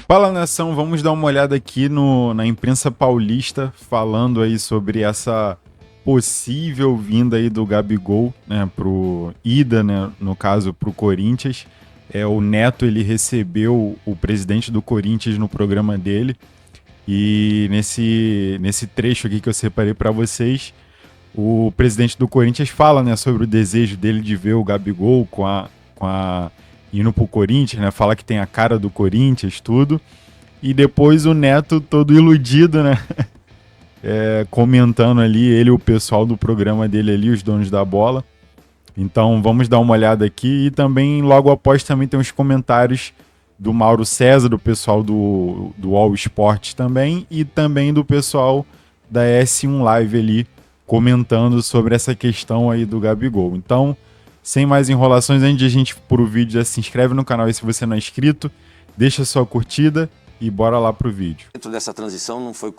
Fala, nação, vamos dar uma olhada aqui na imprensa paulista, falando aí sobre essa possível vinda aí do Gabigol, né, pro ida, né, no caso, pro Corinthians. O Neto, ele recebeu o presidente do Corinthians no programa dele, e nesse trecho aqui que eu separei para vocês, o presidente do Corinthians fala, né, sobre o desejo dele de ver o Gabigol indo pro Corinthians, né? Fala que tem a cara do Corinthians, tudo. E depois o Neto, todo iludido, né? Comentando ali, ele e o pessoal do programa dele ali, os donos da bola. Então vamos dar uma olhada aqui. E também, logo após, também tem os comentários do Mauro César, do pessoal do All Sports também. E também do pessoal da S1 Live ali, comentando sobre essa questão aí do Gabigol. Então, sem mais enrolações, antes de a gente ir pro vídeo, já se inscreve no canal e se você não é inscrito, deixa sua curtida e bora lá pro vídeo. Dentro dessa transição não foi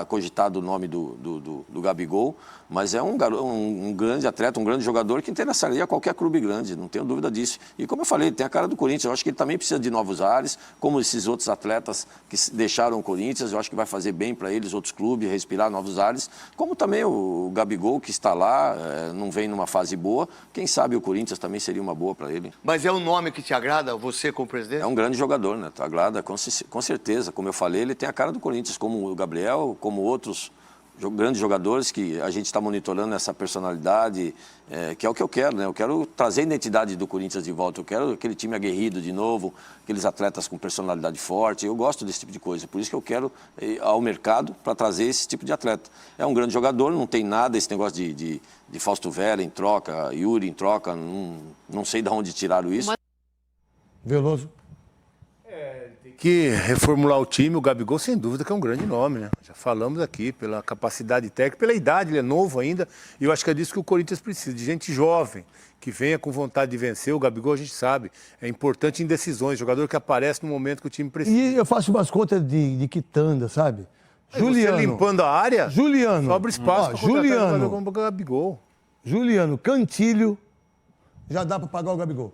cogitado o nome do Gabigol, mas é um grande atleta, um grande jogador que interessaria qualquer clube grande, não tenho dúvida disso. E como eu falei, ele tem a cara do Corinthians, eu acho que ele também precisa de novos ares, como esses outros atletas que deixaram o Corinthians, eu acho que vai fazer bem para eles, outros clubes, respirar novos ares, como também o Gabigol que está lá, não vem numa fase boa, quem sabe o Corinthians também seria uma boa para ele. Mas é um nome que te agrada, você como presidente? É um grande jogador, né? Agrada, com certeza. Como eu falei, ele tem a cara do Corinthians, como o Gabriel, como outros grandes jogadores que a gente está monitorando essa personalidade, que é o que eu quero, né? Eu quero trazer a identidade do Corinthians de volta, eu quero aquele time aguerrido de novo, aqueles atletas com personalidade forte, eu gosto desse tipo de coisa, por isso que eu quero ir ao mercado para trazer esse tipo de atleta. É um grande jogador, não tem nada esse negócio de Fausto Vera em troca, Yuri em troca, não sei de onde tiraram isso. Veloso. Que reformular o time, o Gabigol sem dúvida que é um grande nome, né? Já falamos aqui, pela capacidade técnica, pela idade, ele é novo ainda, e eu acho que é disso que o Corinthians precisa, de gente jovem, que venha com vontade de vencer. O Gabigol, a gente sabe, é importante em decisões, jogador que aparece no momento que o time precisa. E eu faço umas contas de quitanda, sabe? Juliano. Você limpando a área, Juliano. sobra espaço para Juliano. com o Gabigol. Juliano, Cantilho, já dá para pagar o Gabigol.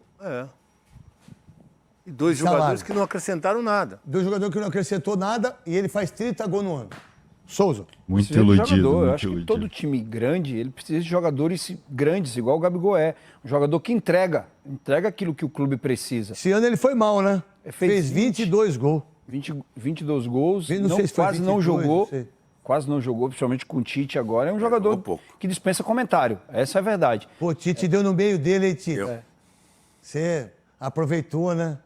E dois jogadores que não acrescentaram nada. Dois jogadores que não acrescentou nada e ele faz 30 gols no ano. Souza. Muito iludido. Eu acho que todo time grande, ele precisa de jogadores grandes, igual o Gabigol é. Um jogador que entrega aquilo que o clube precisa. Esse ano ele foi mal, né? Fez 22 gols. 22 gols, Não sei se foi quase 22, não jogou. não sei. Quase não jogou, principalmente com o Tite agora. É um jogador que dispensa comentário. Essa é a verdade. Pô, Tite deu no meio dele, hein, Tite? Você aproveitou, né?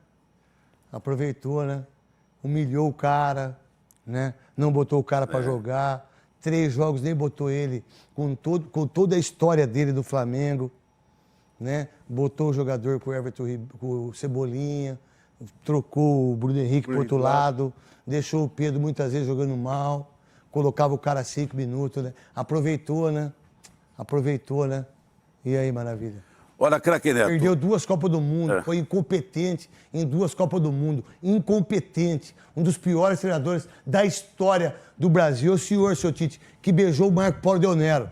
Humilhou o cara, né? Não botou o cara pra jogar. 3 jogos nem botou ele com toda a história dele do Flamengo, né? Botou o jogador com o Everton, com o Cebolinha, trocou o Bruno Henrique pro outro lado, deixou o Pedro muitas vezes jogando mal, colocava o cara 5 minutos, né? Aproveitou, né? E aí, maravilha. Olha, craque Neto. Perdeu 2 Copas do Mundo, foi incompetente em 2 Copas do Mundo. Incompetente. Um dos piores treinadores da história do Brasil. O senhor, seu Tite, que beijou o Marco Paulo Del Nero.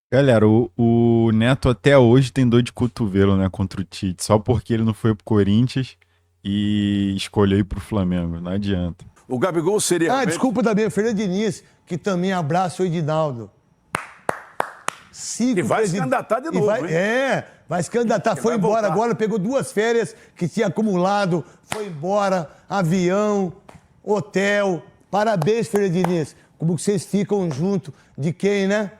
Galera, o Neto até hoje tem dor de cotovelo, né, contra o Tite. Só porque ele não foi pro Corinthians e escolheu ir pro Flamengo. Não adianta. O Gabigol seria... Desculpa também, o Fernando Diniz, que também abraça o Edinaldo. E vai se candidatar de novo, hein? Vai se candidatar. Foi embora agora, pegou 2 férias que tinha acumulado, foi embora, avião, hotel. Parabéns, Fernando Diniz. Como que vocês ficam junto de quem, né?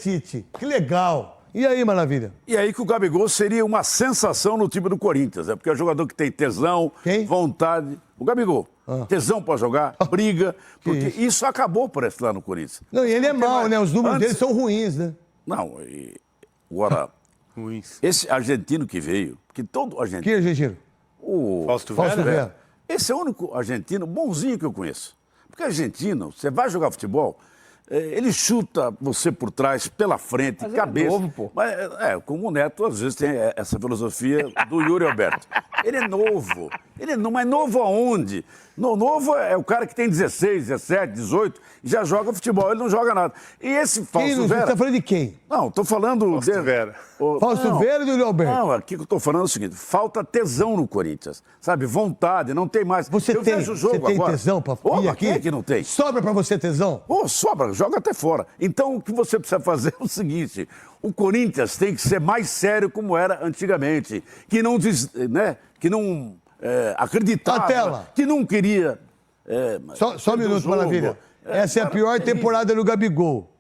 Tite, que legal. E aí, maravilha? E aí que o Gabigol seria uma sensação no time do Corinthians, né? Porque é um jogador que tem tesão, vontade. O Gabigol, tesão pra jogar, briga, porque isso acabou, parece, lá no Corinthians. Não, e ele é mau, né? Os números dele são ruins, né? Não, agora, esse argentino que veio, que todo argentino... Que argentino? O Fausto Vera. Esse é o único argentino bonzinho que eu conheço. Porque argentino, você vai jogar futebol, ele chuta você por trás, pela frente, mas cabeça. Ele é novo, pô. Mas, como o Neto, às vezes tem essa filosofia do Yuri Alberto. Ele é novo, Ele não é novo aonde? Novo é o cara que tem 16, 17, 18 e já joga futebol, ele não joga nada. E esse Fausto Vera... Você tá falando de quem? Não, tô falando... Fausto Vera. Fausto Vera e do Yuri Alberto? Não, aqui que eu tô falando é o seguinte, falta tesão no Corinthians, sabe? Vontade, não tem mais. Você tem agora. tesão pra ir aqui? Quem é que não tem? Sobra pra você tesão? Sobra, joga até fora. Então, o que você precisa fazer é o seguinte, o Corinthians tem que ser mais sério como era antigamente, que não acreditava, A tela. que não queria... Só um minuto, Maravilha. Essa é a pior temporada do Gabigol.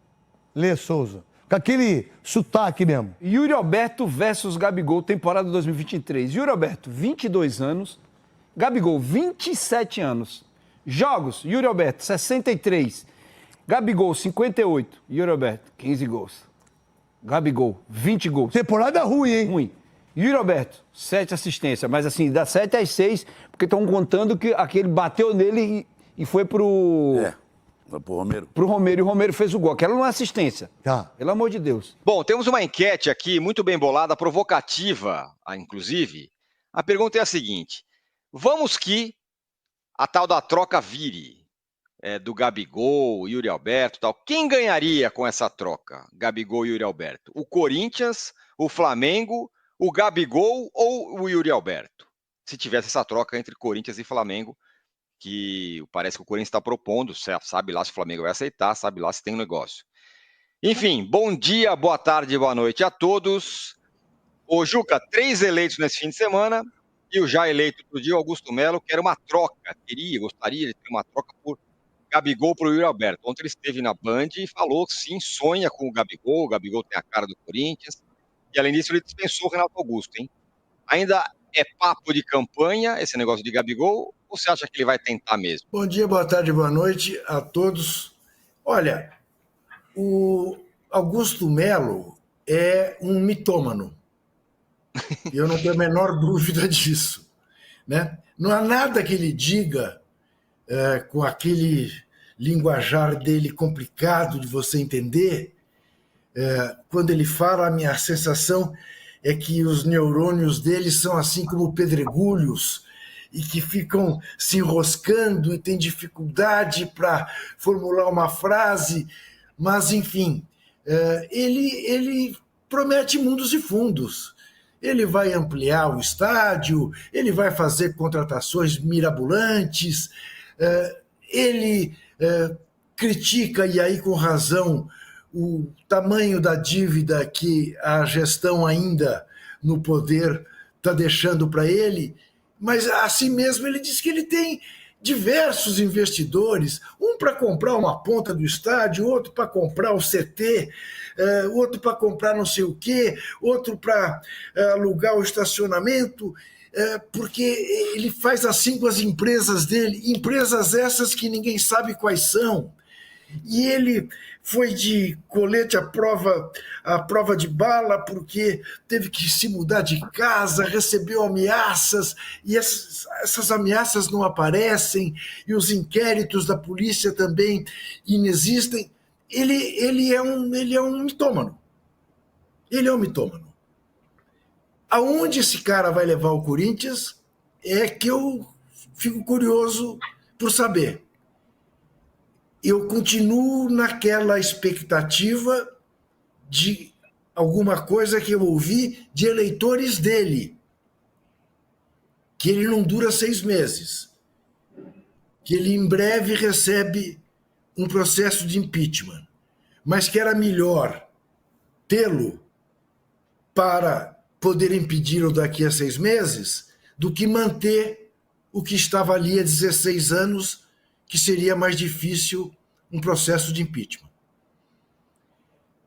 Lê Souza. Com aquele sotaque mesmo. Yuri Alberto versus Gabigol, temporada 2023. Yuri Alberto, 22 anos. Gabigol, 27 anos. Jogos, Yuri Alberto, 63. Gabigol, 58. Yuri Alberto, 15 gols. Gabigol, 20 gols. Temporada ruim, hein? Ruim. Yuri Alberto, 7 assistências. Mas assim, dá 7 às 6, porque estão contando que aquele bateu nele e foi pro... Pro Romero. Pro Romero, e o Romero fez o gol. Aquela não é assistência. Tá. Pelo amor de Deus. Bom, temos uma enquete aqui muito bem bolada, provocativa, inclusive. A pergunta é a seguinte: vamos que a tal da troca vire do Gabigol, Yuri Alberto e tal. Quem ganharia com essa troca, Gabigol e Yuri Alberto? O Corinthians, o Flamengo, o Gabigol ou o Yuri Alberto? Se tivesse essa troca entre Corinthians e Flamengo, que parece que o Corinthians está propondo, sabe lá se o Flamengo vai aceitar, sabe lá se tem um negócio. Enfim, bom dia, boa tarde, boa noite a todos. Ô Juca, 3 eleitos nesse fim de semana e o já eleito outro dia, Augusto Melo, quer uma troca, gostaria de ter uma troca por Gabigol para o Yuri Alberto. Ontem ele esteve na Band e falou que sim, sonha com o Gabigol tem a cara do Corinthians, e além disso ele dispensou o Renato Augusto, hein? Ainda é papo de campanha esse negócio de Gabigol, ou você acha que ele vai tentar mesmo? Bom dia, boa tarde, boa noite a todos. Olha, o Augusto Melo é um mitômano. Eu não tenho a menor dúvida disso, né? Não há nada que ele diga com aquele linguajar dele complicado de você entender. Quando ele fala, a minha sensação é que os neurônios dele são assim como pedregulhos e que ficam se enroscando e tem dificuldade para formular uma frase, mas, enfim, ele promete mundos e fundos. Ele vai ampliar o estádio, ele vai fazer contratações mirabolantes, ele critica, e aí com razão, o tamanho da dívida que a gestão ainda no poder está deixando para ele, mas assim mesmo ele diz que ele tem diversos investidores, um para comprar uma ponta do estádio, outro para comprar o CT, outro para comprar não sei o quê, outro para alugar o estacionamento, porque ele faz assim com as empresas dele, empresas essas que ninguém sabe quais são. E ele foi de colete à prova de bala porque teve que se mudar de casa, recebeu ameaças, e essas ameaças não aparecem, e os inquéritos da polícia também inexistem. Ele é um mitômano. Ele é um mitômano. Aonde esse cara vai levar o Corinthians é que eu fico curioso por saber. Eu continuo naquela expectativa de alguma coisa que eu ouvi de eleitores dele, que ele não dura 6 meses, que ele em breve recebe um processo de impeachment, mas que era melhor tê-lo para poder impedi-lo daqui a 6 meses do que manter o que estava ali há 16 anos, que seria mais difícil um processo de impeachment.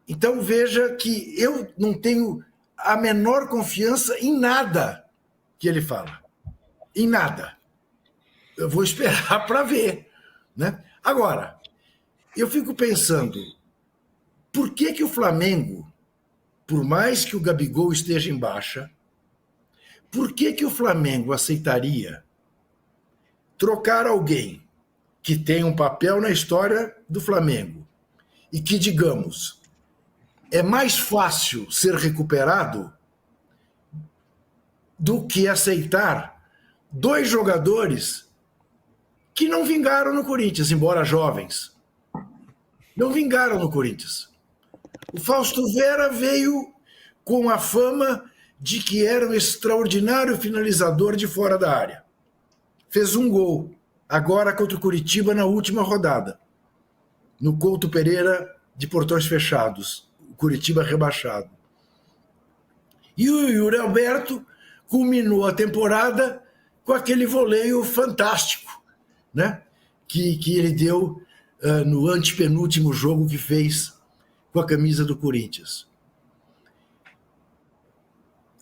Então veja que eu não tenho a menor confiança em nada que ele fala. Em nada. Eu vou esperar para ver, né? Agora, eu fico pensando, por que o Flamengo, por mais que o Gabigol esteja em baixa, por que o Flamengo aceitaria trocar alguém que tem um papel na história do Flamengo e que, digamos, é mais fácil ser recuperado do que aceitar 2 jogadores que não vingaram no Corinthians, embora jovens. Não vingaram no Corinthians. O Fausto Vera veio com a fama de que era um extraordinário finalizador de fora da área. Fez um gol, agora contra o Curitiba na última rodada, no Couto Pereira de portões fechados, o Curitiba rebaixado. E o Yuri Alberto culminou a temporada com aquele voleio fantástico, né? que ele deu no antepenúltimo jogo que fez com a camisa do Corinthians.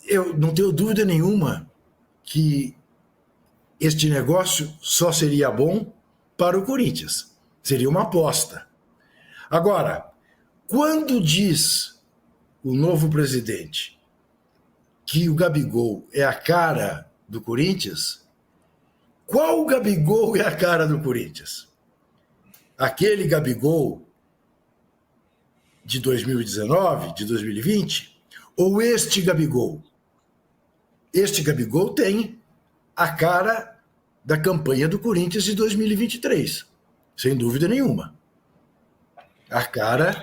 Eu não tenho dúvida nenhuma que este negócio só seria bom para o Corinthians. Seria uma aposta. Agora, quando diz o novo presidente que o Gabigol é a cara do Corinthians, qual Gabigol é a cara do Corinthians? Aquele Gabigol de 2019, de 2020, ou este Gabigol? Este Gabigol tem a cara da campanha do Corinthians de 2023, sem dúvida nenhuma. A cara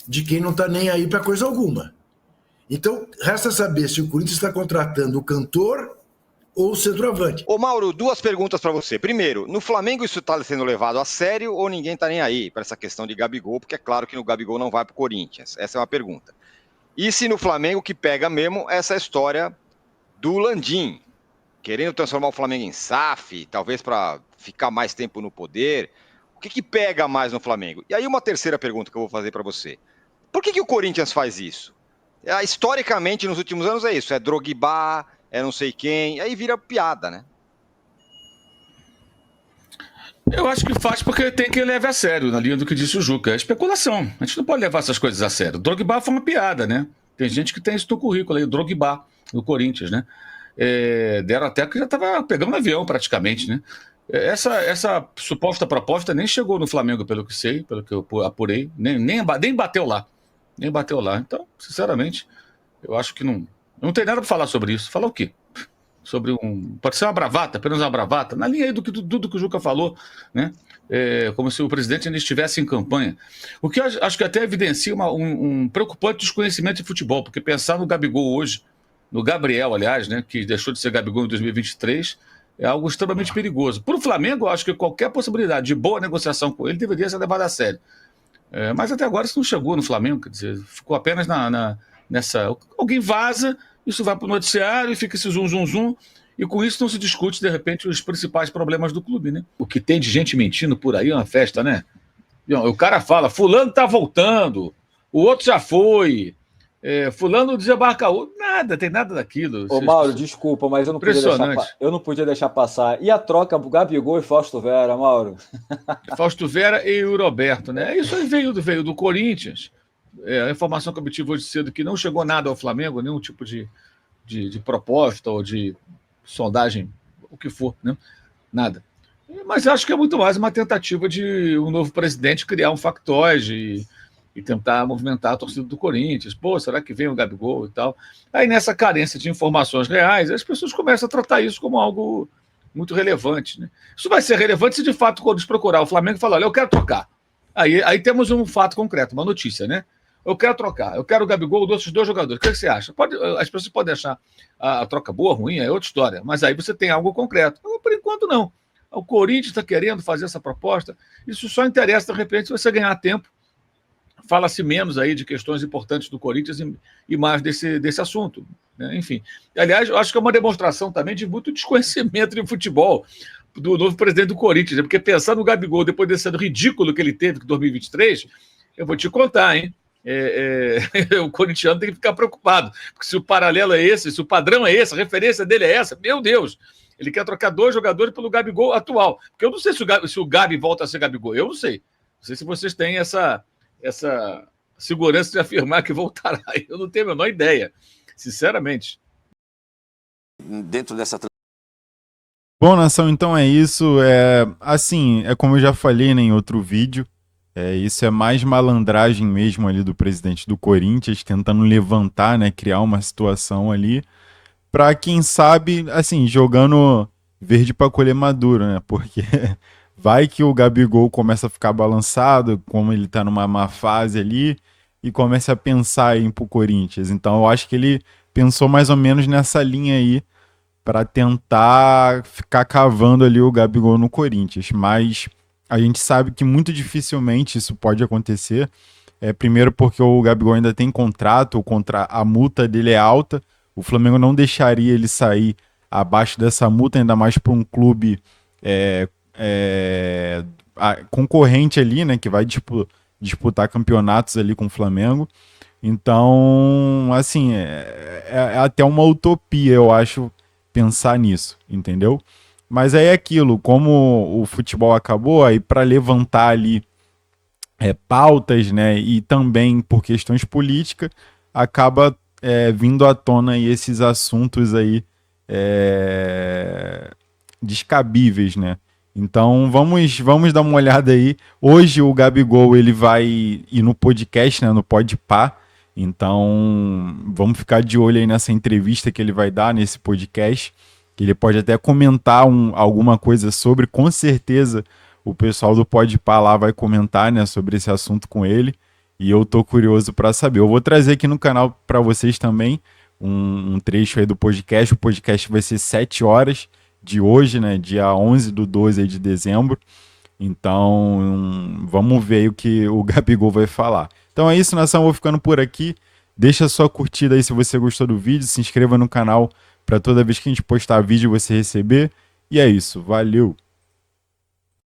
de quem não está nem aí para coisa alguma. Então, resta saber se o Corinthians está contratando o cantor ou o centroavante. Ô Mauro, 2 perguntas para você. Primeiro, no Flamengo isso está sendo levado a sério ou ninguém está nem aí para essa questão de Gabigol? Porque é claro que no Gabigol não vai para o Corinthians. Essa é uma pergunta. E se no Flamengo que pega mesmo essa história do Landim, querendo transformar o Flamengo em SAF, talvez para ficar mais tempo no poder. O que pega mais no Flamengo? E aí uma terceira pergunta que eu vou fazer para você. Por que o Corinthians faz isso? Historicamente, nos últimos anos é isso. É Drogba, é não sei quem, aí vira piada, né? Eu acho que faz porque tem que levar a sério, na linha do que disse o Juca. É especulação. A gente não pode levar essas coisas a sério. Drogba foi uma piada, né? Tem gente que tem isso no currículo aí, o Drogba, no Corinthians, né? Deram até que já estava pegando um avião praticamente, né? Essa suposta proposta nem chegou no Flamengo, pelo que sei, pelo que eu apurei, nem bateu lá. Nem bateu lá. Então, sinceramente, eu acho que não tem nada para falar sobre isso. Falar o quê? Sobre pode ser uma bravata, apenas uma bravata, na linha aí do que o Juca falou, né? Como se o presidente ainda estivesse em campanha. O que eu acho que até evidencia um preocupante desconhecimento de futebol, porque pensar no Gabigol hoje, no Gabriel, aliás, né, que deixou de ser Gabigol em 2023, é algo extremamente perigoso. Para o Flamengo, eu acho que qualquer possibilidade de boa negociação com ele deveria ser levada a sério. Mas até agora isso não chegou no Flamengo, quer dizer, ficou apenas nessa... Alguém vaza, isso vai para o noticiário e fica esse zum, e com isso não se discute, de repente, os principais problemas do clube, né? O que tem de gente mentindo por aí é uma festa, né? O cara fala, fulano tá voltando, o outro já foi... fulano desembarca outro. Nada, tem nada daquilo. Ô Mauro, desculpa, mas eu não podia deixar passar. E a troca Gabigol e Fausto Vera, Mauro? Fausto Vera e o Roberto, né? Isso aí veio do Corinthians. A informação que eu obtive hoje cedo que não chegou nada ao Flamengo, nenhum tipo de proposta ou de sondagem, o que for, né? Nada. Mas acho que é muito mais uma tentativa de um novo presidente criar um factoide e tentar movimentar a torcida do Corinthians. Pô, será que vem o Gabigol e tal? Aí, nessa carência de informações reais, as pessoas começam a tratar isso como algo muito relevante, né? Isso vai ser relevante se, de fato, quando eles procurar o Flamengo e falar, olha, eu quero trocar. Aí temos um fato concreto, uma notícia, né? Eu quero trocar, eu quero o Gabigol desses 2 jogadores. O que você acha? As pessoas podem achar a troca boa, ruim, é outra história, mas aí você tem algo concreto. Por enquanto, não. O Corinthians está querendo fazer essa proposta, isso só interessa, de repente, se você ganhar tempo. Fala-se menos aí de questões importantes do Corinthians e mais desse assunto, né? Enfim. Aliás, eu acho que é uma demonstração também de muito desconhecimento de futebol do novo presidente do Corinthians, né? Porque pensar no Gabigol, depois desse ano ridículo que ele teve em 2023, eu vou te contar, hein? O corintiano tem que ficar preocupado, porque se o paralelo é esse, se o padrão é esse, a referência dele é essa, meu Deus, ele quer trocar 2 jogadores pelo Gabigol atual. Porque eu não sei se o Gabi volta a ser Gabigol, eu não sei. Não sei se vocês têm essa segurança de afirmar que voltará. Eu não tenho a menor ideia, sinceramente. Dentro dessa... Bom, nação, então é isso. Assim, como eu já falei, né, em outro vídeo, isso é mais malandragem mesmo ali do presidente do Corinthians, tentando levantar, né, criar uma situação ali. pra quem sabe, assim, jogando verde pra colher maduro, né? Porque vai que o Gabigol começa a ficar balançado, como ele tá numa má fase ali, e começa a pensar em ir pro Corinthians. Então eu acho que ele pensou mais ou menos nessa linha aí, para tentar ficar cavando ali o Gabigol no Corinthians. Mas a gente sabe que muito dificilmente isso pode acontecer. Primeiro porque o Gabigol ainda tem contrato, a multa dele é alta. O Flamengo não deixaria ele sair abaixo dessa multa, ainda mais para um clube concorrente ali, né, que vai disputar campeonatos ali com o Flamengo. Então, assim, é até uma utopia, eu acho, pensar nisso, entendeu? Mas aí é aquilo, como o futebol acabou, aí para levantar ali pautas, né, e também por questões políticas, acaba vindo à tona aí esses assuntos aí descabíveis, né? Então vamos dar uma olhada aí. Hoje o Gabigol ele vai ir no podcast, né, no Podpah. Então vamos ficar de olho aí nessa entrevista que ele vai dar nesse podcast, que ele pode até comentar alguma coisa sobre, com certeza o pessoal do Podpah lá vai comentar, né, sobre esse assunto com ele, e eu tô curioso para saber. Eu vou trazer aqui no canal para vocês também um trecho aí do podcast. O podcast vai ser 7 horas de hoje, né, dia 11/12 aí de dezembro. Então vamos ver aí o que o Gabigol vai falar. Então é isso, nação, eu vou ficando por aqui. Deixa sua curtida aí se você gostou do vídeo, se inscreva no canal para toda vez que a gente postar vídeo você receber. E é isso, valeu!